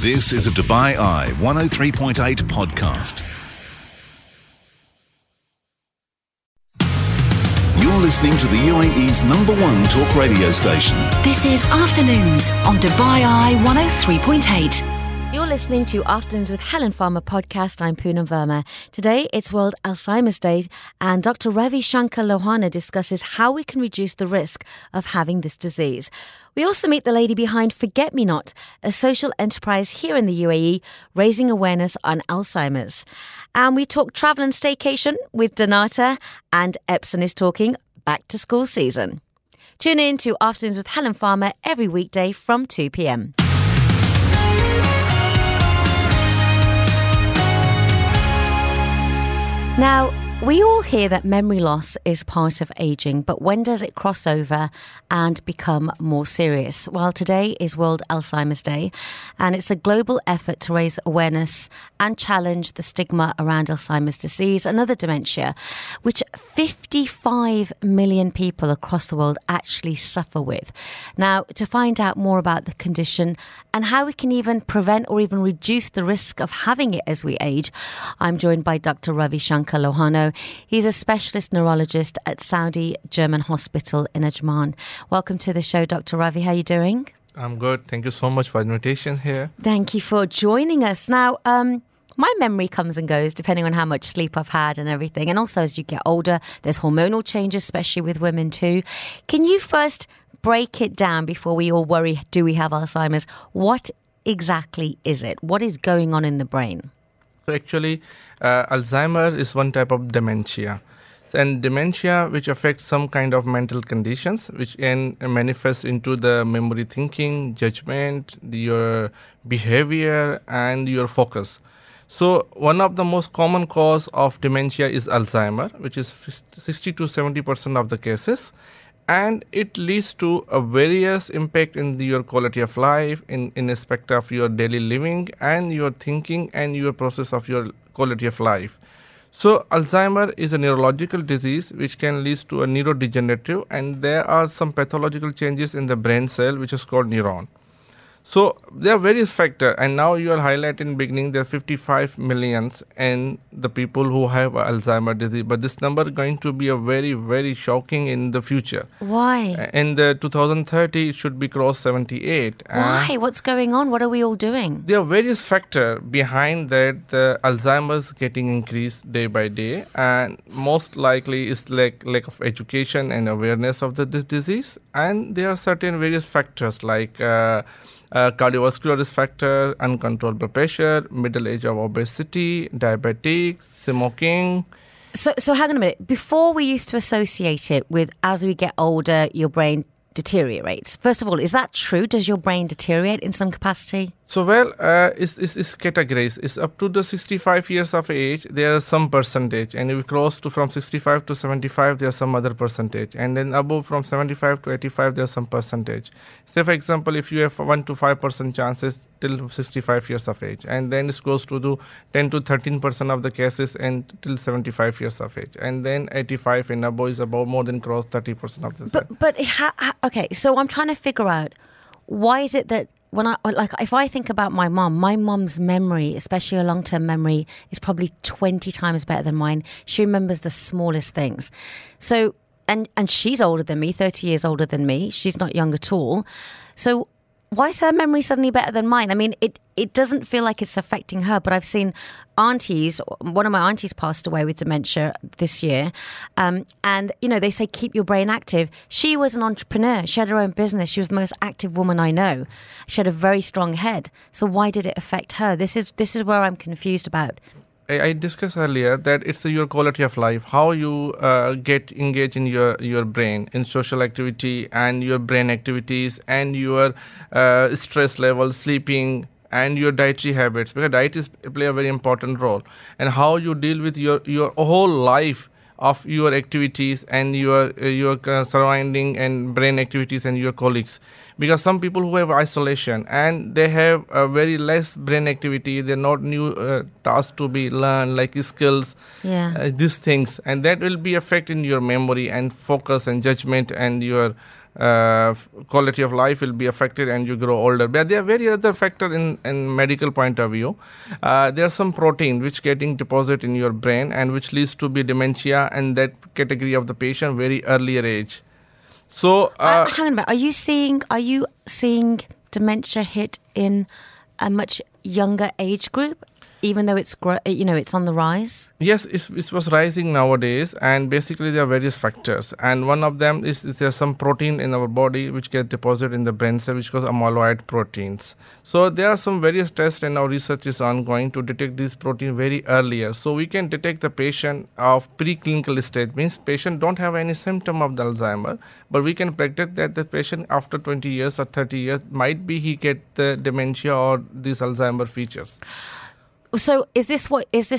This is a Dubai Eye 103.8 podcast. You're listening to the UAE's #1 talk radio station. This is Afternoons on Dubai Eye 103.8. You're listening to Afternoons with Helen Farmer podcast. I'm Poonam Verma. Today, it's World Alzheimer's Day, and Dr. Ravi Shanker Lohano discusses how we can reduce the risk of having this disease. We also meet the lady behind Forget Me Not, a social enterprise here in the UAE, raising awareness on Alzheimer's. And we talk travel and staycation with Donata, and Epson is talking back to school season. Tune in to Afternoons with Helen Farmer every weekday from 2 p.m. Now, we all hear that memory loss is part of aging, but when does it cross over and become more serious? Well, today is World Alzheimer's Day, and it's a global effort to raise awareness and challenge the stigma around Alzheimer's disease, another dementia, which 55 million people across the world actually suffer with. Now, to find out more about the condition and how we can even prevent or even reduce the risk of having it as we age, I'm joined by Dr. Ravi Shanker Lohano. He's a specialist neurologist at Saudi German Hospital in Ajman. Welcome to the show, Dr. Ravi. How are you doing? I'm good. Thank you so much for the invitation here. Thank you for joining us. Now, my memory comes and goes depending on how much sleep I've had and everything. And also, as you get older, there's hormonal changes, especially with women too. Can you first break it down before we all worry, do we have Alzheimer's? What exactly is it? What is going on in the brain? So actually, Alzheimer is one type of dementia. And dementia which affects some kind of mental conditions which can manifest into the memory thinking, judgment, your behavior and your focus. So one of the most common cause of dementia is Alzheimer, which is 60 to 70% of the cases. And it leads to a various impact in your quality of life, in respect of your daily living and your thinking and your process of your quality of life. So Alzheimer is a neurological disease which can lead to a neurodegenerative, and there are some pathological changes in the brain cell which is called neuron. So there are various factors, and now you are highlighting beginning there are 55 millions and the people who have Alzheimer disease, but this number is going to be a very, very shocking in the future. Why? In the 2030, it should be cross 78. Why? What's going on? What are we all doing? There are various factors behind that. The Alzheimer's getting increased day by day, and most likely is lack of education and awareness of this disease. And there are certain various factors like cardiovascular risk factor, uncontrolled blood pressure, middle age of obesity, diabetes, smoking. So hang on a minute. Before we used to associate it with as we get older, your brain deteriorates. First of all, is that true? Does your brain deteriorate in some capacity? So, it's categorized. It's up to the 65 years of age, there is some percentage. And if we cross to from 65 to 75, there's some other percentage. And then above from 75 to 85, there's some percentage. Say, for example, if you have 1 to 5% chances till 65 years of age. And then it goes to do 10 to 13% of the cases and till 75 years of age. And then 85 and above is about more than cross 30% of the okay, so I'm trying to figure out, why is it that if I think about my mum's memory, especially her long-term memory, is probably 20 times better than mine. She remembers the smallest things. So, and she's older than me, 30 years older than me. She's not young at all. So why is her memory suddenly better than mine? I mean, it doesn't feel like it's affecting her, but I've seen aunties, one of my aunties passed away with dementia this year. And, they say, keep your brain active. She was an entrepreneur. She had her own business. She was the most active woman I know. She had a very strong head. So why did it affect her? This is where I'm confused about. I discussed earlier that it's your quality of life, how you get engaged in your brain, in social activity and your brain activities and your stress level, sleeping, and your dietary habits, because diet play a very important role, and how you deal with your whole life of your activities and your surrounding and brain activities and your colleagues. Because some people who have isolation and they have a very less brain activity, they're not new tasks to be learned, like skills, these things, and that will be affecting your memory and focus and judgment and your quality of life will be affected and you grow older. But there are very other factors in medical point of view. There are some protein which getting deposit in your brain and which leads to be dementia and that category of the patient very earlier age. So hang on a minute. Are you seeing dementia hit in a much younger age group, even though it's on the rise? Yes, it was rising nowadays, and basically there are various factors, and one of them is there's some protein in our body which get deposited in the brain cell, which called amyloid proteins. So there are some various tests, and our research is ongoing to detect this protein very earlier. So we can detect the patient of preclinical stage, means patient don't have any symptom of the Alzheimer, but we can predict that the patient after 20 years or 30 years might be he get the dementia or these Alzheimer features. So is this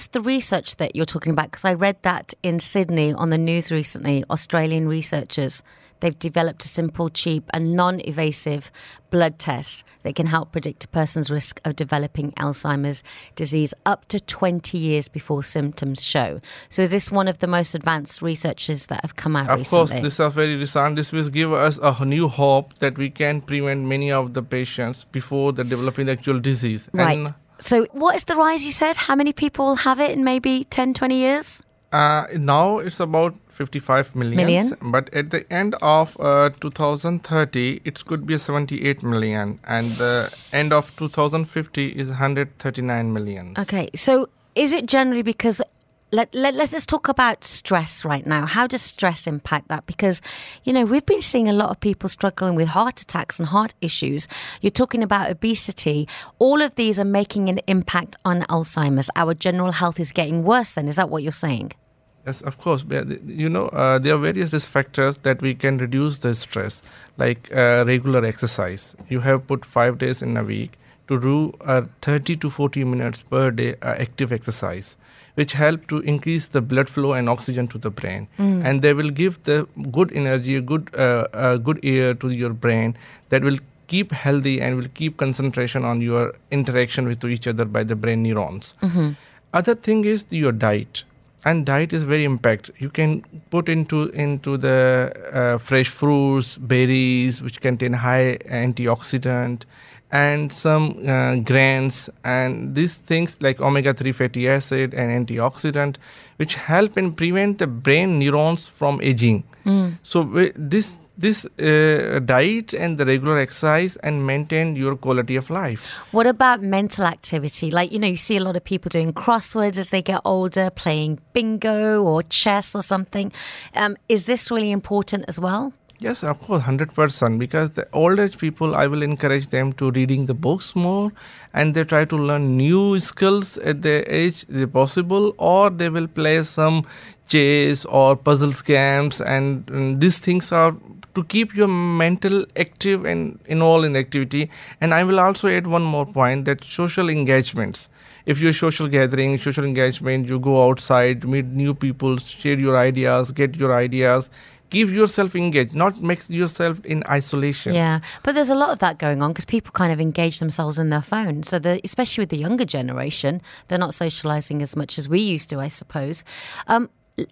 the research that you're talking about? Because I read that in Sydney on the news recently, Australian researchers, they've developed a simple, cheap and non-invasive blood test that can help predict a person's risk of developing Alzheimer's disease up to 20 years before symptoms show. So is this one of the most advanced researches that have come out recently? Of course, this is very recent. This will give us a new hope that we can prevent many of the patients before they developing the actual disease. Right. And so what is the rise you said? How many people will have it in maybe 10, 20 years? Now it's about 55 million. But at the end of 2030, it could be 78 million. And the end of 2050 is 139 million. Okay, so is it generally because... Let's talk about stress right now. How does stress impact that? Because, we've been seeing a lot of people struggling with heart attacks and heart issues. You're talking about obesity. All of these are making an impact on Alzheimer's. Our general health is getting worse then. Is that what you're saying? Yes, of course. There are various risk factors that we can reduce the stress, like regular exercise. You have put 5 days in a week to do 30 to 40 minutes per day active exercise, which help to increase the blood flow and oxygen to the brain. And they will give the good energy, good air to your brain that will keep healthy and will keep concentration on your interaction with each other by the brain neurons. Other thing is your diet. And diet is very impact. You can put into the fresh fruits, berries, which contain high antioxidant, and some grains, and these things like omega-3 fatty acid and antioxidant, which help in prevent the brain neurons from aging. So this diet and the regular exercise and maintain your quality of life. What about mental activity? Like, you see a lot of people doing crosswords as they get older, playing bingo or chess or something. Is this really important as well? Yes, of course, 100%. Because the old age people, I will encourage them to reading the books more, and they try to learn new skills at their age possible, or they will play some chess or puzzles games, and these things are to keep your mental active and involved in activity. And I will also add one more point, that social engagements. If you're social gathering, social engagement, you go outside, meet new people, share your ideas, get your ideas. Keep yourself engaged, not make yourself in isolation. Yeah, but there's a lot of that going on because people kind of engage themselves in their phone. So especially with the younger generation, they're not socializing as much as we used to, I suppose.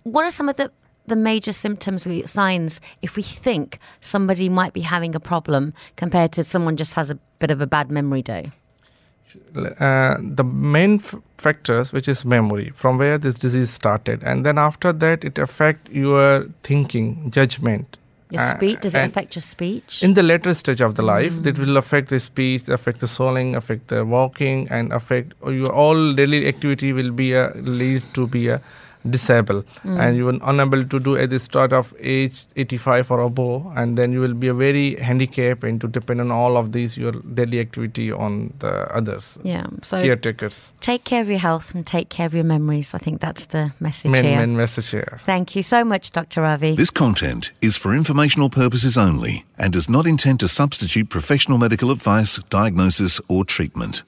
What are some of the major symptoms, signs, if we think somebody might be having a problem compared to someone just has a bit of a bad memory day? The main factors, which is memory, from where this disease started, and then after that it affect your thinking, judgment. Your speech, does it affect your speech? In the later stage of the life, it will affect the speech, affect the swallowing, affect the walking, and affect your all daily activity will be lead to be disabled, and you will unable to do at the start of age 85 or above, and then you will be a very handicapped and to depend on all of these your daily activity on the others. Yeah, so caretakers. Take care of your health and take care of your memories. I think that's the message here. Main message here. Thank you so much, Dr. Ravi. This content is for informational purposes only and does not intend to substitute professional medical advice, diagnosis or treatment.